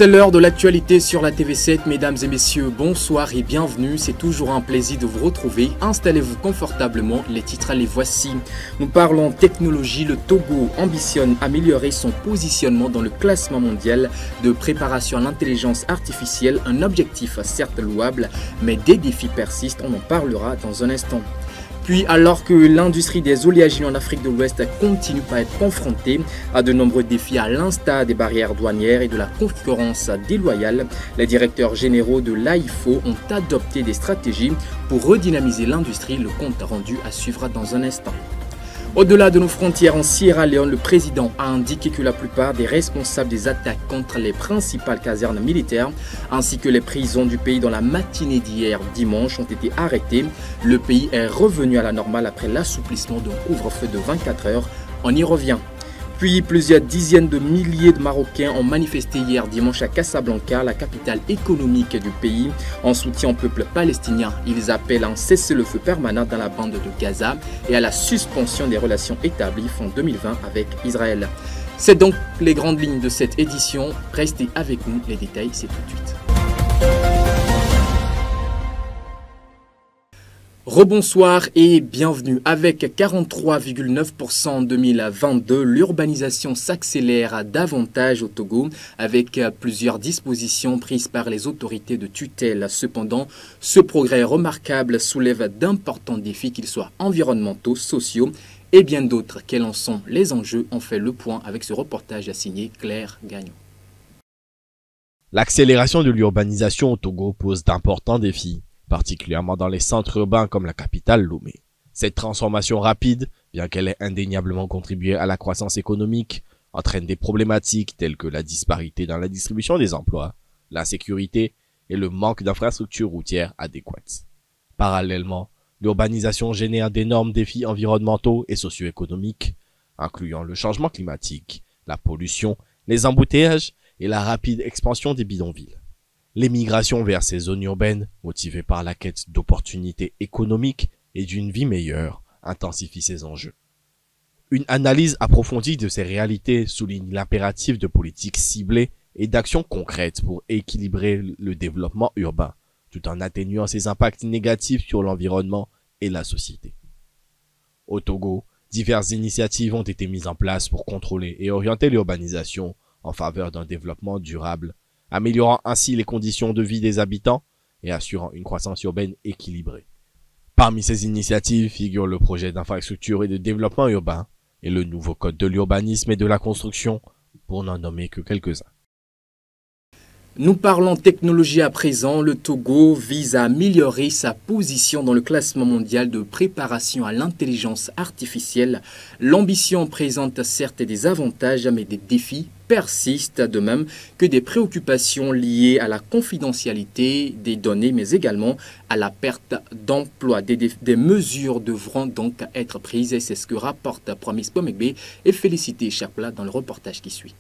C'est l'heure de l'actualité sur la TV7, mesdames et messieurs, bonsoir et bienvenue, c'est toujours un plaisir de vous retrouver, installez-vous confortablement, les titres les voici. Nous parlons technologie, le Togo ambitionne améliorer son positionnement dans le classement mondial de préparation à l'intelligence artificielle, un objectif certes louable, mais des défis persistent, on en parlera dans un instant. Puis alors que l'industrie des oléagineux en Afrique de l'Ouest continue à être confrontée à de nombreux défis à l'instar des barrières douanières et de la concurrence déloyale, les directeurs généraux de l'AIFO ont adopté des stratégies pour redynamiser l'industrie, le compte rendu à suivre dans un instant. Au-delà de nos frontières en Sierra Leone, le président a indiqué que la plupart des responsables des attaques contre les principales casernes militaires ainsi que les prisons du pays dans la matinée d'hier dimanche ont été arrêtés. Le pays est revenu à la normale après l'assouplissement d'un couvre-feu de 24 heures. On y revient. Puis plusieurs dizaines de milliers de Marocains ont manifesté hier dimanche à Casablanca, la capitale économique du pays, en soutien au peuple palestinien. Ils appellent à un cessez-le-feu permanent dans la bande de Gaza et à la suspension des relations établies fin 2020 avec Israël. C'est donc les grandes lignes de cette édition. Restez avec nous, les détails c'est tout de suite. Rebonsoir et bienvenue. Avec 43,9% en 2022, l'urbanisation s'accélère davantage au Togo avec plusieurs dispositions prises par les autorités de tutelle. Cependant, ce progrès remarquable soulève d'importants défis, qu'ils soient environnementaux, sociaux et bien d'autres. Quels en sont les enjeux? On fait le point avec ce reportage signé Claire Gagnon. L'accélération de l'urbanisation au Togo pose d'importants défis, particulièrement dans les centres urbains comme la capitale Lomé. Cette transformation rapide, bien qu'elle ait indéniablement contribué à la croissance économique, entraîne des problématiques telles que la disparité dans la distribution des emplois, l'insécurité et le manque d'infrastructures routières adéquates. Parallèlement, l'urbanisation génère d'énormes défis environnementaux et socio-économiques, incluant le changement climatique, la pollution, les embouteillages et la rapide expansion des bidonvilles. L'émigration vers ces zones urbaines, motivée par la quête d'opportunités économiques et d'une vie meilleure, intensifie ces enjeux. Une analyse approfondie de ces réalités souligne l'impératif de politiques ciblées et d'actions concrètes pour équilibrer le développement urbain, tout en atténuant ses impacts négatifs sur l'environnement et la société. Au Togo, diverses initiatives ont été mises en place pour contrôler et orienter l'urbanisation en faveur d'un développement durable, améliorant ainsi les conditions de vie des habitants et assurant une croissance urbaine équilibrée. Parmi ces initiatives figurent le projet d'infrastructure et de développement urbain et le nouveau code de l'urbanisme et de la construction, pour n'en nommer que quelques-uns. Nous parlons technologie à présent. Le Togo vise à améliorer sa position dans le classement mondial de préparation à l'intelligence artificielle. L'ambition présente certes des avantages, mais des défis persistent, de même que des préoccupations liées à la confidentialité des données, mais également à la perte d'emploi. Des mesures devront donc être prises, et c'est ce que rapporte Promise Pomegbe et Félicité Chapla dans le reportage qui suit.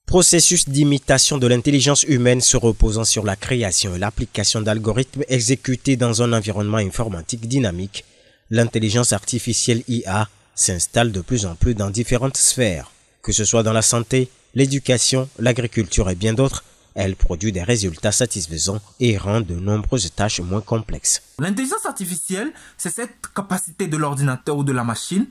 Processus d'imitation de l'intelligence humaine se reposant sur la création et l'application d'algorithmes exécutés dans un environnement informatique dynamique, l'intelligence artificielle IA s'installe de plus en plus dans différentes sphères. Que ce soit dans la santé, l'éducation, l'agriculture et bien d'autres, elle produit des résultats satisfaisants et rend de nombreuses tâches moins complexes. L'intelligence artificielle, c'est cette capacité de l'ordinateur ou de la machine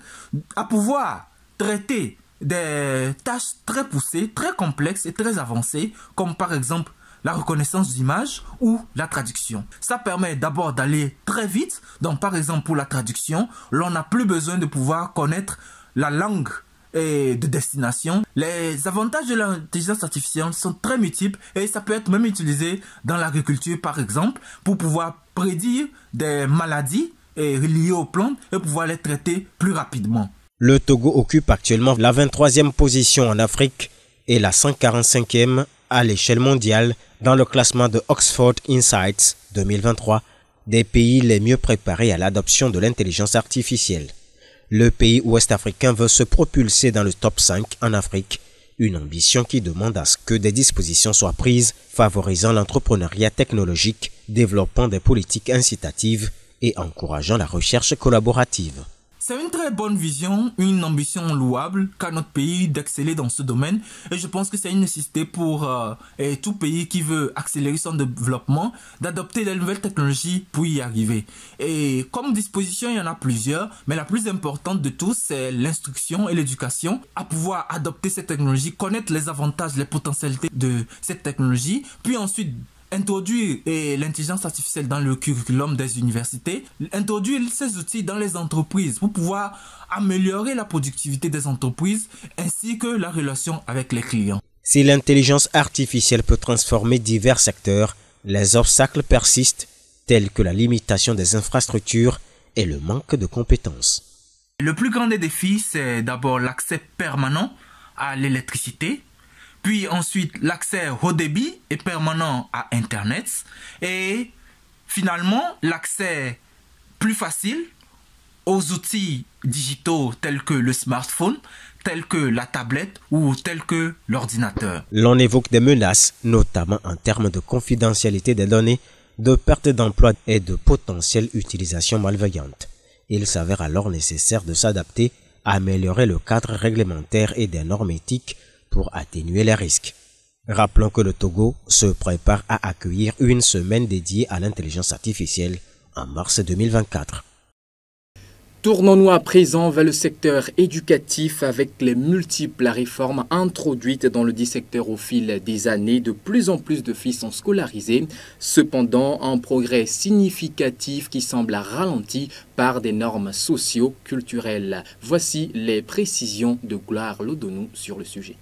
à pouvoir traiter des tâches très poussées, très complexes et très avancées, comme par exemple la reconnaissance d'images ou la traduction. Ça permet d'abord d'aller très vite. Donc par exemple pour la traduction, l'on n'a plus besoin de pouvoir connaître la langue de destination. Les avantages de l'intelligence artificielle sont très multiples et ça peut être même utilisé dans l'agriculture par exemple pour pouvoir prédire des maladies liées aux plantes et pouvoir les traiter plus rapidement. Le Togo occupe actuellement la 23e position en Afrique et la 145e à l'échelle mondiale dans le classement de Oxford Insights 2023 des pays les mieux préparés à l'adoption de l'intelligence artificielle. Le pays ouest-africain veut se propulser dans le top 5 en Afrique, une ambition qui demande à ce que des dispositions soient prises favorisant l'entrepreneuriat technologique, développant des politiques incitatives et encourageant la recherche collaborative. C'est une très bonne vision, une ambition louable qu'a notre pays d'exceller dans ce domaine. Et je pense que c'est une nécessité pour tout pays qui veut accélérer son développement d'adopter les nouvelles technologies pour y arriver. Et comme disposition, il y en a plusieurs, mais la plus importante de tous, c'est l'instruction et l'éducation à pouvoir adopter ces technologies, connaître les avantages, les potentialités de cette technologie, puis ensuite introduire l'intelligence artificielle dans le curriculum des universités, introduire ces outils dans les entreprises pour pouvoir améliorer la productivité des entreprises ainsi que la relation avec les clients. Si l'intelligence artificielle peut transformer divers secteurs, les obstacles persistent, tels que la limitation des infrastructures et le manque de compétences. Le plus grand des défis, c'est d'abord l'accès permanent à l'électricité, puis ensuite l'accès haut débit et permanent à Internet, et finalement l'accès plus facile aux outils digitaux tels que le smartphone, tels que la tablette ou tels que l'ordinateur. L'on évoque des menaces, notamment en termes de confidentialité des données, de perte d'emploi et de potentielle utilisation malveillante. Il s'avère alors nécessaire de s'adapter à améliorer le cadre réglementaire et des normes éthiques pour atténuer les risques. Rappelons que le Togo se prépare à accueillir une semaine dédiée à l'intelligence artificielle en mars 2024. Tournons-nous à présent vers le secteur éducatif avec les multiples réformes introduites dans le dit secteur au fil des années. De plus en plus de filles sont scolarisées. Cependant, un progrès significatif qui semble ralenti par des normes socio-culturelles. Voici les précisions de Gloire Lodonou sur le sujet.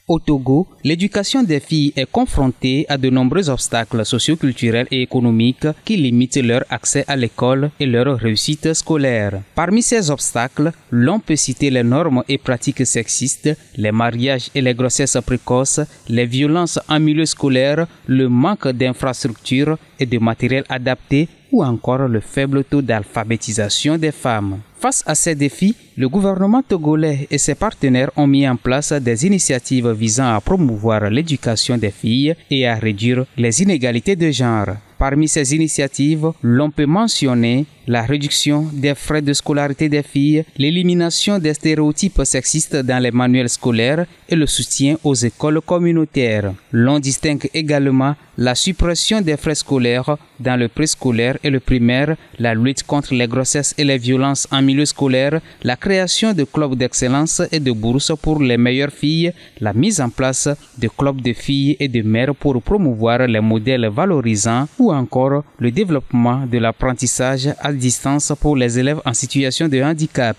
Au Togo, l'éducation des filles est confrontée à de nombreux obstacles socioculturels et économiques qui limitent leur accès à l'école et leur réussite scolaire. Parmi ces obstacles, l'on peut citer les normes et pratiques sexistes, les mariages et les grossesses précoces, les violences en milieu scolaire, le manque d'infrastructures et de matériel adapté ou encore le faible taux d'alphabétisation des femmes. Face à ces défis, le gouvernement togolais et ses partenaires ont mis en place des initiatives visant à promouvoir l'éducation des filles et à réduire les inégalités de genre. Parmi ces initiatives, l'on peut mentionner la réduction des frais de scolarité des filles, l'élimination des stéréotypes sexistes dans les manuels scolaires et le soutien aux écoles communautaires. L'on distingue également la suppression des frais scolaires dans le préscolaire et le primaire, la lutte contre les grossesses et les violences en milieu scolaire, la création de clubs d'excellence et de bourses pour les meilleures filles, la mise en place de clubs de filles et de mères pour promouvoir les modèles valorisants ou encore le développement de l'apprentissage à distance pour les élèves en situation de handicap.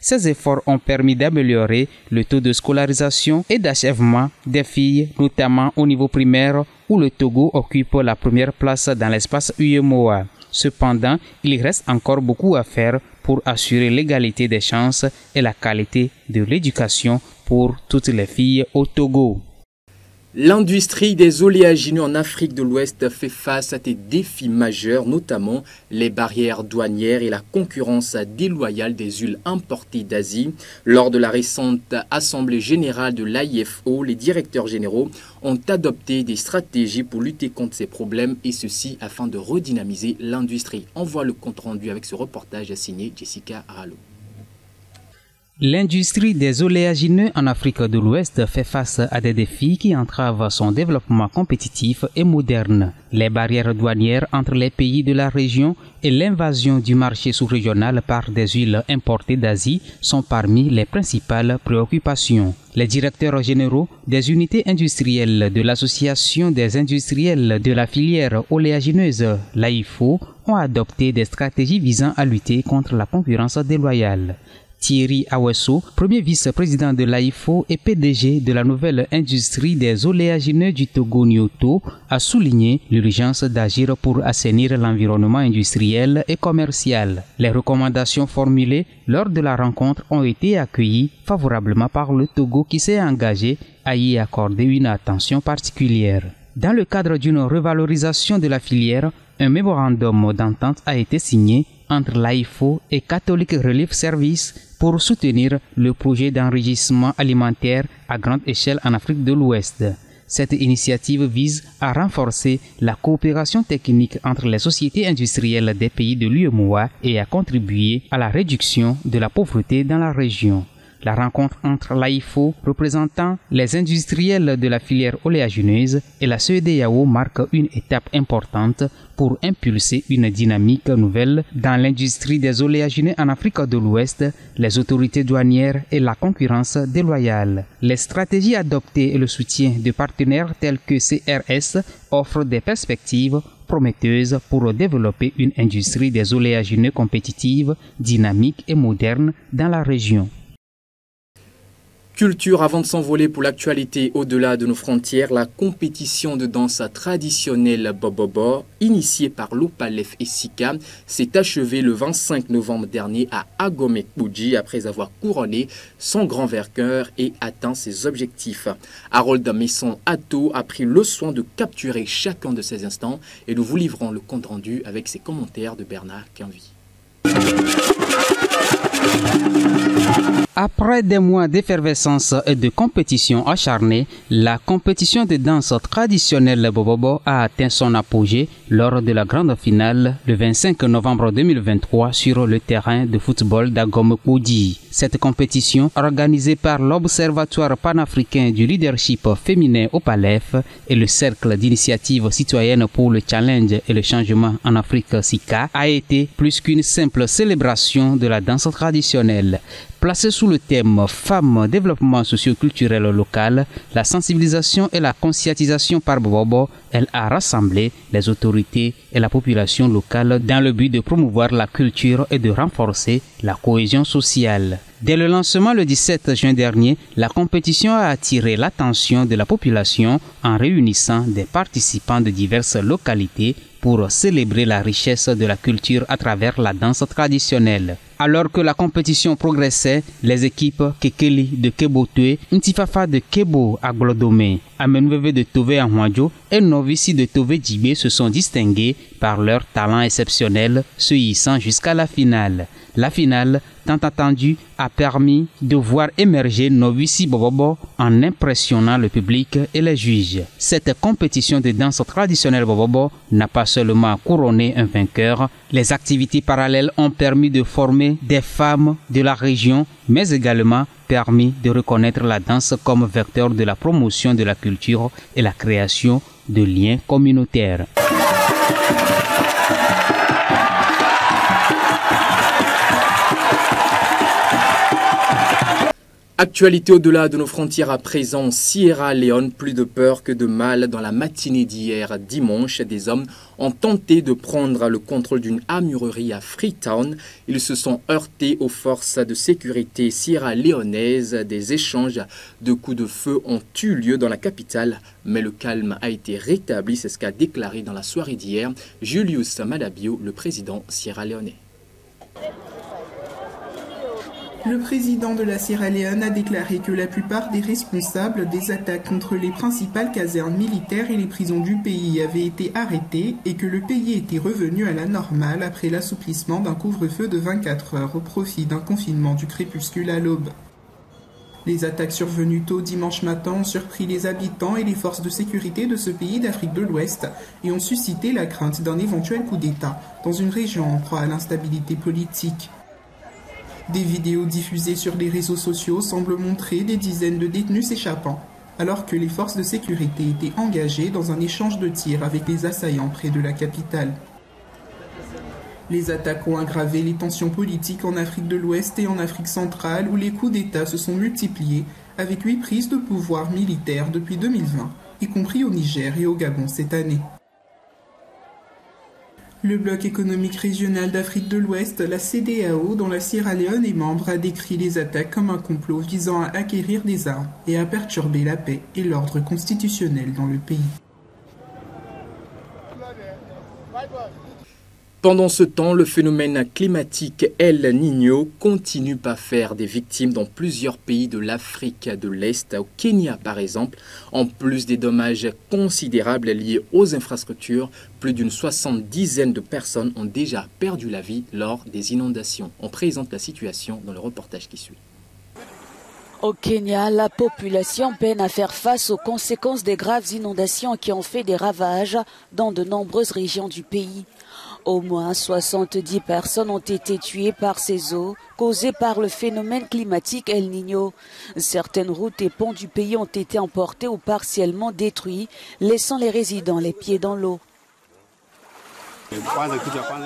Ces efforts ont permis d'améliorer le taux de scolarisation et d'achèvement des filles, notamment au niveau primaire où le Togo occupe la première place dans l'espace UEMOA. Cependant, il reste encore beaucoup à faire pour assurer l'égalité des chances et la qualité de l'éducation pour toutes les filles au Togo. L'industrie des oléagineux en Afrique de l'Ouest fait face à des défis majeurs, notamment les barrières douanières et la concurrence déloyale des huiles importées d'Asie. Lors de la récente Assemblée générale de l'AIFO, les directeurs généraux ont adopté des stratégies pour lutter contre ces problèmes et ceci afin de redynamiser l'industrie. On voit le compte-rendu avec ce reportage signé Jessica Rallo. L'industrie des oléagineux en Afrique de l'Ouest fait face à des défis qui entravent son développement compétitif et moderne. Les barrières douanières entre les pays de la région et l'invasion du marché sous-régional par des huiles importées d'Asie sont parmi les principales préoccupations. Les directeurs généraux des unités industrielles de l'Association des industriels de la filière oléagineuse, l'AIFO, ont adopté des stratégies visant à lutter contre la concurrence déloyale. Thierry Awesso, premier vice-président de l'AIFO et PDG de la nouvelle industrie des oléagineux du Togo Nyoto, a souligné l'urgence d'agir pour assainir l'environnement industriel et commercial. Les recommandations formulées lors de la rencontre ont été accueillies favorablement par le Togo qui s'est engagé à y accorder une attention particulière. Dans le cadre d'une revalorisation de la filière, un mémorandum d'entente a été signé entre l'AIFO et Catholic Relief Service pour soutenir le projet d'enrichissement alimentaire à grande échelle en Afrique de l'Ouest. Cette initiative vise à renforcer la coopération technique entre les sociétés industrielles des pays de l'UEMOA et à contribuer à la réduction de la pauvreté dans la région. La rencontre entre l'AIFO, représentant les industriels de la filière oléagineuse, et la CEDEAO marque une étape importante pour impulser une dynamique nouvelle dans l'industrie des oléagineux en Afrique de l'Ouest, les autorités douanières et la concurrence déloyale. Les stratégies adoptées et le soutien de partenaires tels que CRS offrent des perspectives prometteuses pour développer une industrie des oléagineux compétitive, dynamique et moderne dans la région. Culture avant de s'envoler pour l'actualité au-delà de nos frontières, la compétition de danse traditionnelle Bobobo, initiée par Lopalef et Sika, s'est achevée le 25 novembre dernier à Agomekbouji après avoir couronné son grand vainqueur et atteint ses objectifs. Harold Messon Atto a pris le soin de capturer chacun de ces instants et nous vous livrons le compte rendu avec ses commentaires de Bernard Quinvy. Après des mois d'effervescence et de compétition acharnée, la compétition de danse traditionnelle Bobobo a atteint son apogée lors de la grande finale le 25 novembre 2023 sur le terrain de football d'Agomekbouji. Cette compétition, organisée par l'Observatoire panafricain du leadership féminin au PALEF et le Cercle d'initiative citoyenne pour le challenge et le changement en Afrique SICA, a été plus qu'une simple célébration de la danse traditionnelle. Placée sous le thème « Femmes, développement socio-culturel local », la sensibilisation et la conscientisation par Bobobo, elle a rassemblé les autorités et la population locale dans le but de promouvoir la culture et de renforcer la cohésion sociale. Dès le lancement le 17 juin dernier, la compétition a attiré l'attention de la population en réunissant des participants de diverses localités pour célébrer la richesse de la culture à travers la danse traditionnelle. Alors que la compétition progressait, les équipes Kekeli de Kebotwe, Ntifafa de Kebo à Glodome, Amenweve de Tove à Hwadjo et Novici de Tove Djibé se sont distingués par leur talent exceptionnel, se hissant jusqu'à la finale. La finale, tant attendue, a permis de voir émerger Novici Bobobo en impressionnant le public et les juges. Cette compétition de danse traditionnelle Bobobo n'a pas seulement couronné un vainqueur, les activités parallèles ont permis de former des femmes de la région, mais également permis de reconnaître la danse comme vecteur de la promotion de la culture et la création de liens communautaires. Actualité au-delà de nos frontières à présent, Sierra Leone, plus de peur que de mal. Dans la matinée d'hier dimanche, des hommes ont tenté de prendre le contrôle d'une armurerie à Freetown. Ils se sont heurtés aux forces de sécurité sierra-léonaises. Des échanges de coups de feu ont eu lieu dans la capitale, mais le calme a été rétabli. C'est ce qu'a déclaré dans la soirée d'hier Julius Maada Bio, le président sierra-léonais. Le président de la Sierra Leone a déclaré que la plupart des responsables des attaques contre les principales casernes militaires et les prisons du pays avaient été arrêtés et que le pays était revenu à la normale après l'assouplissement d'un couvre-feu de 24 heures au profit d'un confinement du crépuscule à l'aube. Les attaques survenues tôt dimanche matin ont surpris les habitants et les forces de sécurité de ce pays d'Afrique de l'Ouest et ont suscité la crainte d'un éventuel coup d'État dans une région en proie à l'instabilité politique. Des vidéos diffusées sur les réseaux sociaux semblent montrer des dizaines de détenus s'échappant, alors que les forces de sécurité étaient engagées dans un échange de tirs avec les assaillants près de la capitale. Les attaques ont aggravé les tensions politiques en Afrique de l'Ouest et en Afrique centrale, où les coups d'État se sont multipliés, avec 8 prises de pouvoir militaires depuis 2020, y compris au Niger et au Gabon cette année. Le bloc économique régional d'Afrique de l'Ouest, la CEDEAO, dont la Sierra Leone est membre, a décrit les attaques comme un complot visant à acquérir des armes et à perturber la paix et l'ordre constitutionnel dans le pays. Pendant ce temps, le phénomène climatique El Niño continue à faire des victimes dans plusieurs pays de l'Afrique de l'Est, au Kenya par exemple. En plus des dommages considérables liés aux infrastructures, plus d'une 70aine de personnes ont déjà perdu la vie lors des inondations. On présente la situation dans le reportage qui suit. Au Kenya, la population peine à faire face aux conséquences des graves inondations qui ont fait des ravages dans de nombreuses régions du pays. Au moins 70 personnes ont été tuées par ces eaux causées par le phénomène climatique El Niño. Certaines routes et ponts du pays ont été emportés ou partiellement détruits, laissant les résidents les pieds dans l'eau.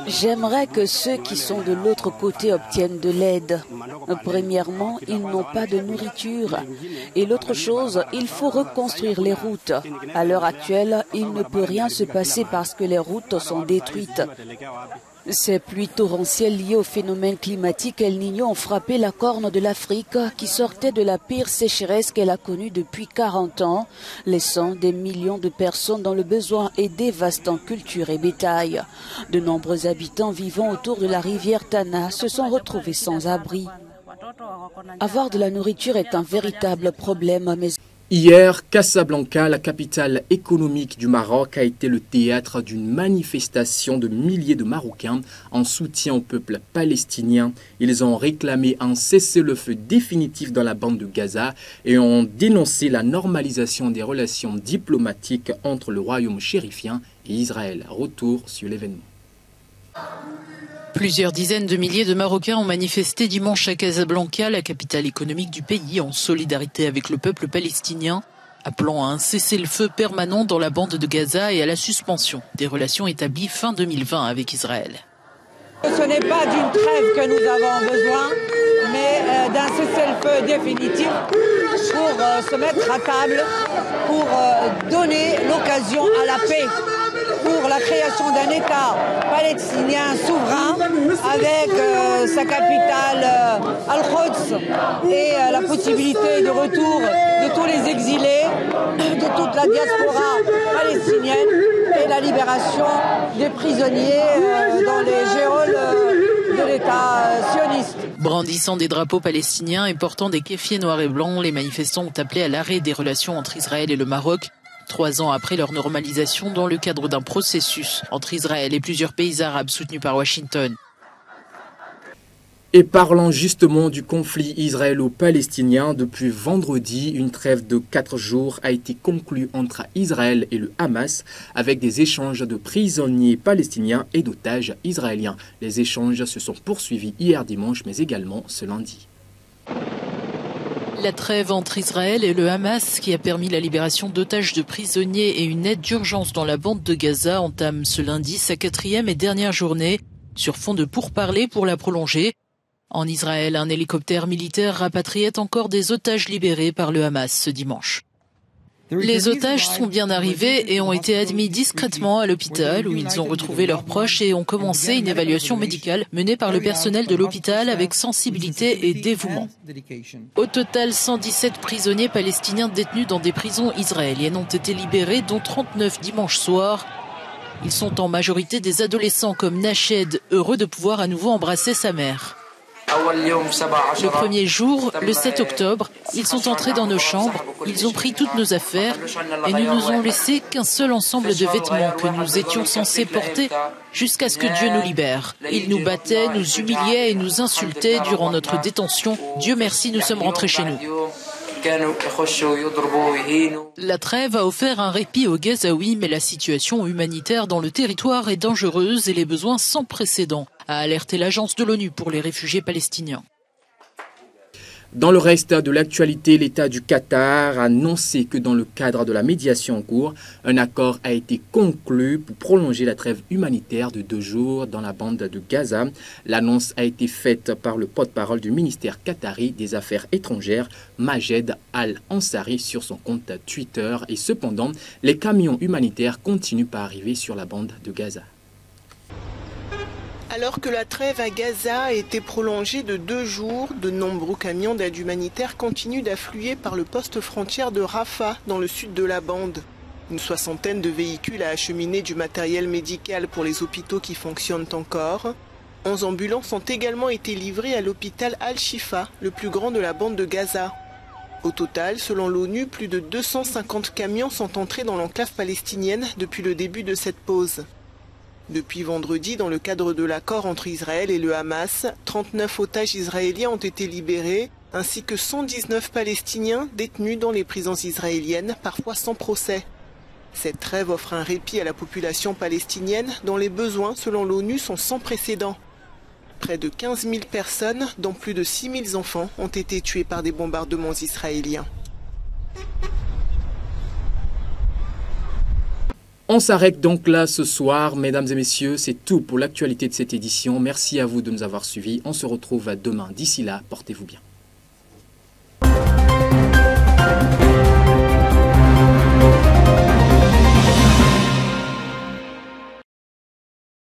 J'aimerais que ceux qui sont de l'autre côté obtiennent de l'aide. Premièrement, ils n'ont pas de nourriture. Et l'autre chose, il faut reconstruire les routes. À l'heure actuelle, il ne peut rien se passer parce que les routes sont détruites. Ces pluies torrentielles liées au phénomène climatique El Niño ont frappé la Corne de l'Afrique qui sortait de la pire sécheresse qu'elle a connue depuis 40 ans, laissant des millions de personnes dans le besoin et dévastant culture et bétail. De nombreux habitants vivant autour de la rivière Tana se sont retrouvés sans abri. Avoir de la nourriture est un véritable problème, mais Hier, Casablanca, la capitale économique du Maroc, a été le théâtre d'une manifestation de milliers de Marocains en soutien au peuple palestinien. Ils ont réclamé un cessez-le-feu définitif dans la bande de Gaza et ont dénoncé la normalisation des relations diplomatiques entre le royaume chérifien et Israël. Retour sur l'événement. Plusieurs dizaines de milliers de Marocains ont manifesté dimanche à Casablanca, la capitale économique du pays, en solidarité avec le peuple palestinien, appelant à un cessez-le-feu permanent dans la bande de Gaza et à la suspension des relations établies fin 2020 avec Israël. Ce n'est pas d'une trêve que nous avons besoin, mais d'un cessez-le-feu définitif pour se mettre à table, pour donner l'occasion à la paix, pour la création d'un État palestinien souverain avec sa capitale Al-Quds et la possibilité de retour de tous les exilés, de toute la diaspora palestinienne et la libération des prisonniers dans les geôles de l'État sioniste. Brandissant des drapeaux palestiniens et portant des kéfiers noirs et blancs, les manifestants ont appelé à l'arrêt des relations entre Israël et le Maroc, 3 ans après leur normalisation dans le cadre d'un processus entre Israël et plusieurs pays arabes soutenus par Washington. Et parlant justement du conflit israélo-palestinien, depuis vendredi, une trêve de 4 jours a été conclue entre Israël et le Hamas avec des échanges de prisonniers palestiniens et d'otages israéliens. Les échanges se sont poursuivis hier dimanche, mais également ce lundi. La trêve entre Israël et le Hamas, qui a permis la libération d'otages de prisonniers et une aide d'urgence dans la bande de Gaza, entame ce lundi sa 4e et dernière journée, sur fond de pourparlers pour la prolonger. En Israël, un hélicoptère militaire rapatriait encore des otages libérés par le Hamas ce dimanche. Les otages sont bien arrivés et ont été admis discrètement à l'hôpital où ils ont retrouvé leurs proches et ont commencé une évaluation médicale menée par le personnel de l'hôpital avec sensibilité et dévouement. Au total, 117 prisonniers palestiniens détenus dans des prisons israéliennes ont été libérés, dont 39 dimanche soir. Ils sont en majorité des adolescents comme Nashed, heureux de pouvoir à nouveau embrasser sa mère. Le premier jour, le 7 octobre, ils sont entrés dans nos chambres, ils ont pris toutes nos affaires et ne nous ont laissé qu'un seul ensemble de vêtements que nous étions censés porter jusqu'à ce que Dieu nous libère. Ils nous battaient, nous humiliaient et nous insultaient durant notre détention. Dieu merci, nous sommes rentrés chez nous. La trêve a offert un répit aux Gazaouis, mais la situation humanitaire dans le territoire est dangereuse et les besoins sans précédent, a alerté l'agence de l'ONU pour les réfugiés palestiniens. Dans le reste de l'actualité, l'État du Qatar a annoncé que dans le cadre de la médiation en cours, un accord a été conclu pour prolonger la trêve humanitaire de 2 jours dans la bande de Gaza. L'annonce a été faite par le porte-parole du ministère qatari des Affaires étrangères, Majed Al-Ansari, sur son compte Twitter. Et cependant, les camions humanitaires continuent par arriver sur la bande de Gaza. Alors que la trêve à Gaza a été prolongée de 2 jours, de nombreux camions d'aide humanitaire continuent d'affluer par le poste frontière de Rafah, dans le sud de la bande. Une 60aine de véhicules a acheminé du matériel médical pour les hôpitaux qui fonctionnent encore. 11 ambulances ont également été livrées à l'hôpital Al-Shifa, le plus grand de la bande de Gaza. Au total, selon l'ONU, plus de 250 camions sont entrés dans l'enclave palestinienne depuis le début de cette pause. Depuis vendredi, dans le cadre de l'accord entre Israël et le Hamas, 39 otages israéliens ont été libérés ainsi que 119 Palestiniens détenus dans les prisons israéliennes, parfois sans procès. Cette trêve offre un répit à la population palestinienne dont les besoins, selon l'ONU, sont sans précédent. Près de 15 000 personnes, dont plus de 6 000 enfants, ont été tués par des bombardements israéliens. On s'arrête donc là ce soir, mesdames et messieurs, c'est tout pour l'actualité de cette édition. Merci à vous de nous avoir suivis. On se retrouve demain. D'ici là, portez-vous bien.